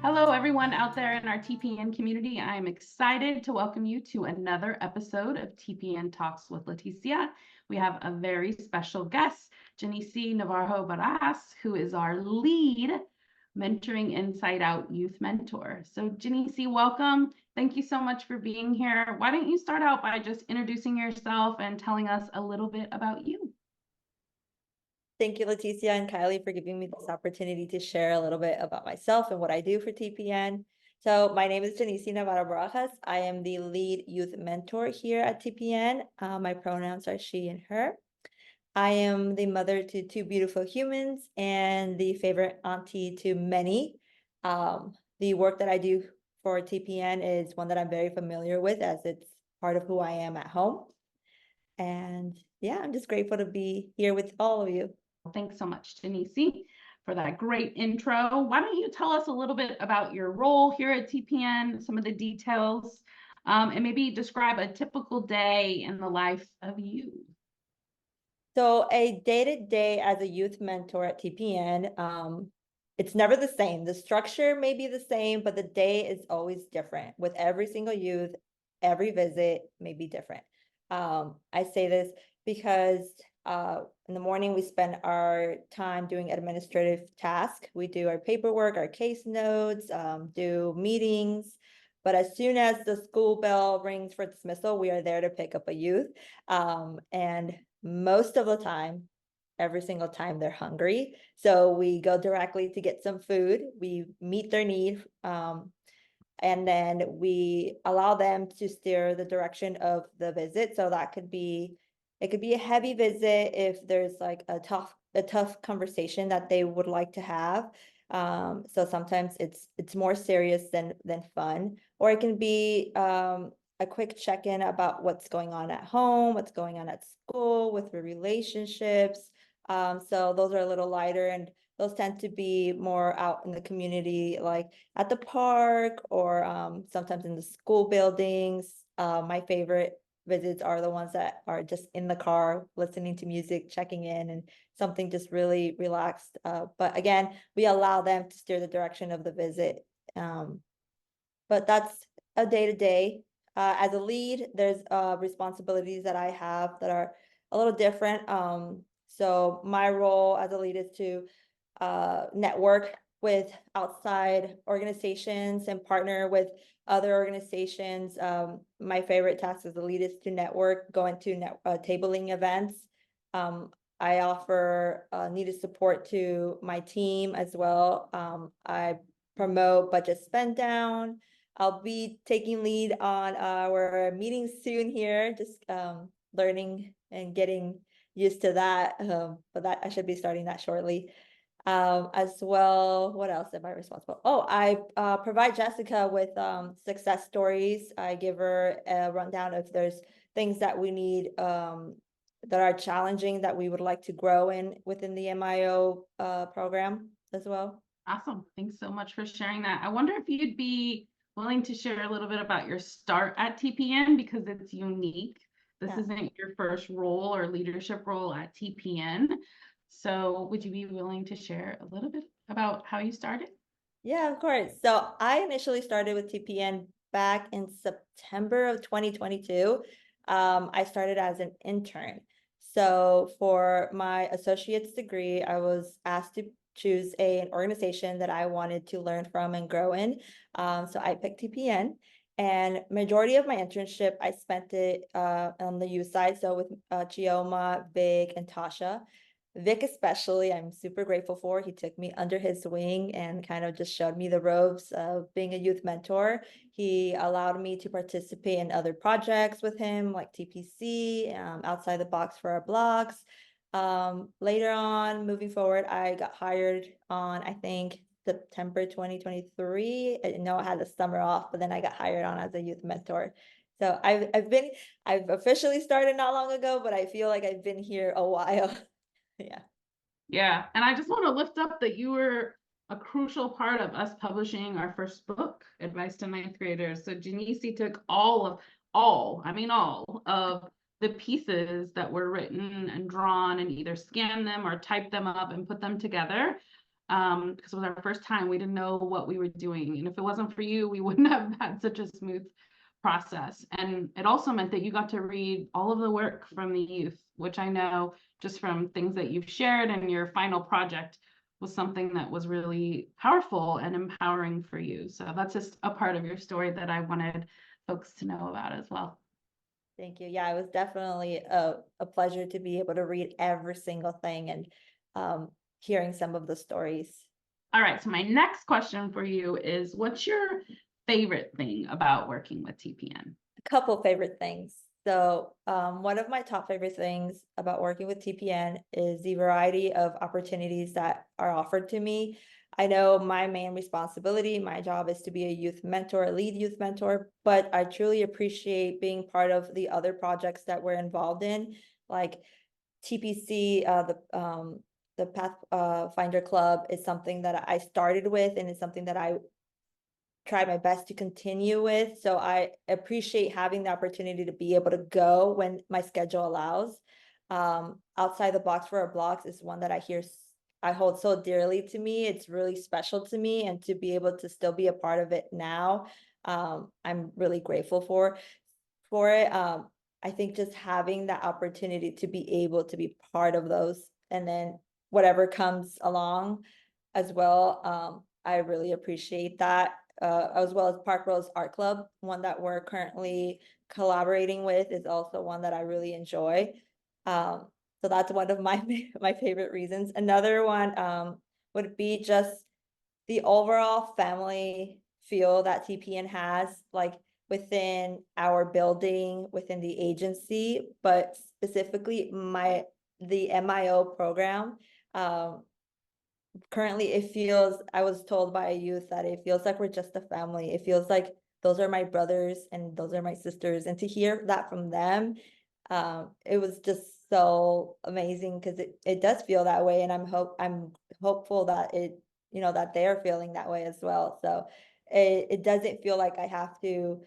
Hello, everyone out there in our TPN community. I'm excited to welcome you to another episode of TPN Talks with Leticia. We have a very special guest, Janicey Navarro Barajas, who is our lead Mentoring Inside Out youth mentor. So Janicey, welcome. Thank you so much for being here. Why don't you start out by just introducing yourself and telling us a little bit about you? Thank you, Leticia and Kylie, for giving me this opportunity to share a little bit about myself and what I do for TPN. So my name is Janicey Navarro Barajas. I am the lead youth mentor here at TPN. My pronouns are she and her. I am the mother to two beautiful humans and the favorite auntie to many. The work that I do for TPN is one that I'm very familiar with, as it's part of who I am at home. And yeah, I'm just grateful to be here with all of you. Thanks so much, Janicey, for that great intro. Why don't you tell us a little bit about your role here at TPN, some of the details, and maybe describe a typical day in the life of you. So a day-to-day as a youth mentor at TPN, it's never the same. The structure may be the same, but the day is always different. With every single youth, every visit may be different. I say this because in the morning we spend our time doing administrative tasks. We do our paperwork, our case notes, do meetings. But as soon as the school bell rings for dismissal, we are there to pick up a youth. And most of the time, every single time, they're hungry. So we go directly to get some food. We meet their need. And then we allow them to steer the direction of the visit. So that could be, it could be a heavy visit if there's like a tough conversation that they would like to have. So sometimes it's more serious than fun, or it can be a quick check-in about what's going on at home, what's going on at school, with the relationships. So those are a little lighter, and those tend to be more out in the community, like at the park or sometimes in the school buildings. My favorite visits are the ones that are just in the car, listening to music, checking in, and something just really relaxed. But again, we allow them to steer the direction of the visit. But that's a day-to-day. As a lead, there's responsibilities that I have that are a little different. So my role as a lead is to network with outside organizations and partner with other organizations. My favorite task as a lead is to network, going to tabling events. I offer needed support to my team as well. I promote budget spend down. I'll be taking lead on our meetings soon here, just learning and getting used to that. But that I should be starting that shortly. As well, what else am I responsible? Oh, I provide Jessica with success stories. I give her a rundown if there's things that we need that are challenging that we would like to grow in within the MIO program as well. Awesome. Thanks so much for sharing that. I wonder if you'd be willing to share a little bit about your start at TPN, because it's unique. This isn't your first role or leadership role at TPN. So would you be willing to share a little bit about how you started? Yeah, of course. So I initially started with TPN back in September of 2022. I started as an intern. So for my associate's degree, I was asked to choose an organization that I wanted to learn from and grow in. So I picked TPN. And majority of my internship, I spent it on the youth side. So with Chioma, Vic, and Tasha. Vic especially, I'm super grateful for. He took me under his wing and kind of just showed me the ropes of being a youth mentor. He allowed me to participate in other projects with him, like TPC, outside the box for our blogs. Later on, moving forward, I got hired on, I think, September 2023. I know I had the summer off, but then I got hired on as a youth mentor. So I've officially started not long ago, but I feel like I've been here a while. Yeah. Yeah. And I just want to lift up that you were a crucial part of us publishing our first book, Advice to Ninth Graders. So Janicey took all of the pieces that were written and drawn and either scanned them or typed them up and put them together. because it was our first time. We didn't know what we were doing. And if it wasn't for you, we wouldn't have had such a smooth process. And it also meant that you got to read all of the work from the youth, which I know just from things that you've shared and your final project was something that was really powerful and empowering for you. So that's just a part of your story that I wanted folks to know about as well. Thank you. Yeah, it was definitely a pleasure to be able to read every single thing and hearing some of the stories. All right, so my next question for you is, what's your favorite thing about working with TPN? A couple favorite things. So one of my top favorite things about working with TPN is the variety of opportunities that are offered to me. I know my main responsibility, my job is to be a youth mentor, a lead youth mentor, but I truly appreciate being part of the other projects that we're involved in, like TPC, the PATHfinder Club is something that I started with, and it's something that I try my best to continue with. So I appreciate having the opportunity to be able to go when my schedule allows. Outside the box for our blocks is one that I hold so dearly to me. It's really special to me, and to be able to still be a part of it now, I'm really grateful for it. I think just having that opportunity to be able to be part of those, and then whatever comes along as well, I really appreciate that. As well as Park Rose Art Club, one that we're currently collaborating with, is also one that I really enjoy. So that's one of my my favorite reasons. Another one would be just the overall family feel that TPN has, like within our building, within the agency, but specifically the MIO program. Currently it feels, I was told by a youth that it feels like we're just a family. It feels like those are my brothers and those are my sisters. And to hear that from them, it was just so amazing, because it does feel that way. And I'm hopeful that that they're feeling that way as well. So it doesn't feel like I have to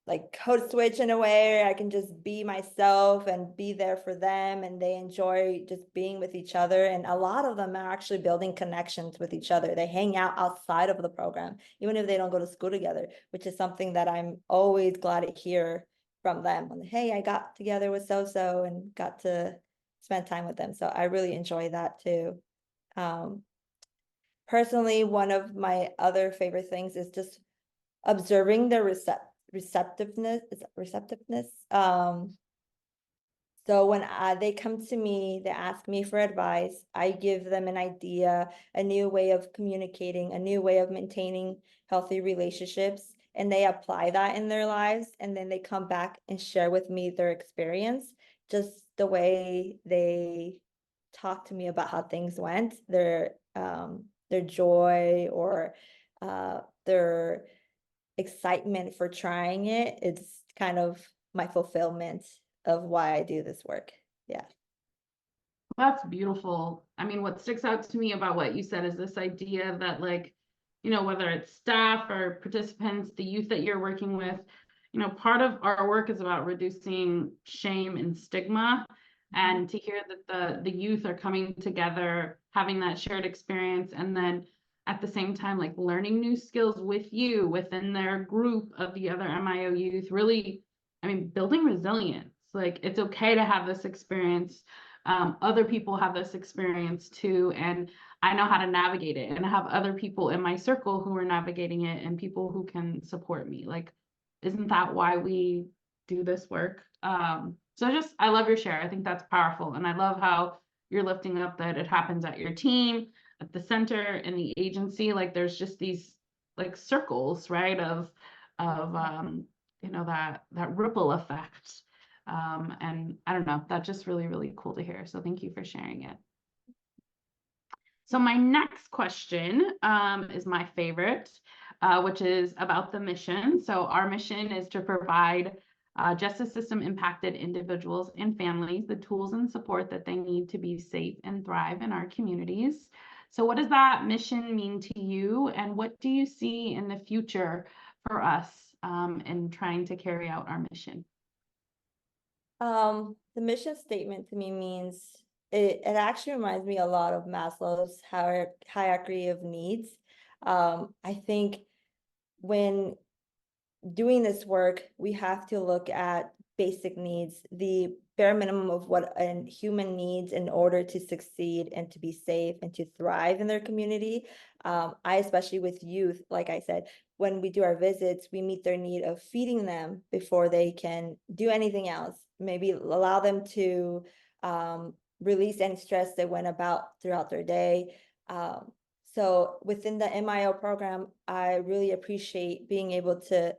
like code switch in a way. I can just be myself and be there for them, and they enjoy just being with each other. And a lot of them are actually building connections with each other. They hang out outside of the program, even if they don't go to school together, which is something that I'm always glad to hear from them. When, hey, I got together with so and got to spend time with them. So I really enjoy that too. Personally, one of my other favorite things is just observing their receptiveness. So when they come to me, they ask me for advice, I give them an idea, a new way of communicating, a new way of maintaining healthy relationships, and they apply that in their lives, and then they come back and share with me their experience. Just the way they talk to me about how things went, their joy, or their excitement for trying it. It's kind of my fulfillment of why I do this work. Yeah. That's beautiful. I mean, what sticks out to me about what you said is this idea that, like, whether it's staff or participants, the youth that you're working with, part of our work is about reducing shame and stigma. And to hear that the youth are coming together, having that shared experience, and then at the same time, like learning new skills with you within their group of the other MIO youth, really, I mean, building resilience. Like, it's okay to have this experience. Other people have this experience too, and I know how to navigate it, and I have other people in my circle who are navigating it, and people who can support me. Like, isn't that why we do this work? So I love your share. I think that's powerful, and I love how you're lifting up that it happens at your team, at the center, in the agency. Like, there's just these like circles, right? Of that ripple effect. And I don't know, that's just really, really cool to hear. So thank you for sharing it. So my next question is my favorite, which is about the mission. So our mission is to provide justice system impacted individuals and families the tools and support that they need to be safe and thrive in our communities. So what does that mission mean to you, and what do you see in the future for us in trying to carry out our mission? The mission statement to me means it actually reminds me a lot of Maslow's hierarchy of needs. I think when doing this work, we have to look at basic needs, the bare minimum of what a human needs in order to succeed and to be safe and to thrive in their community. I, especially with youth, like I said, when we do our visits, we meet their need of feeding them before they can do anything else. Maybe allow them to release any stress that went about throughout their day. So within the MIO program, I really appreciate being able to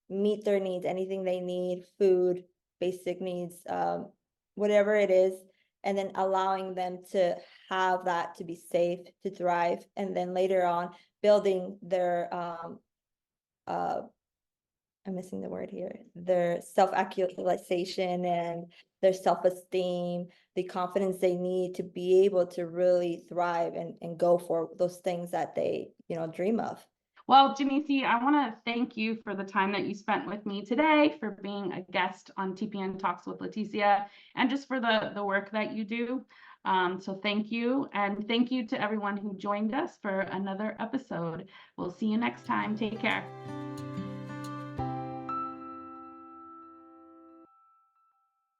meet their needs, anything they need, food, basic needs, whatever it is, and then allowing them to have that to be safe, to thrive, and then later on building their I'm missing the word here, their self-actualization and their self-esteem, the confidence they need to be able to really thrive and go for those things that they, dream of. Well, Janicey, I want to thank you for the time that you spent with me today, for being a guest on TPN Talks with Leticia, and just for the work that you do. So thank you. And thank you to everyone who joined us for another episode. We'll see you next time. Take care.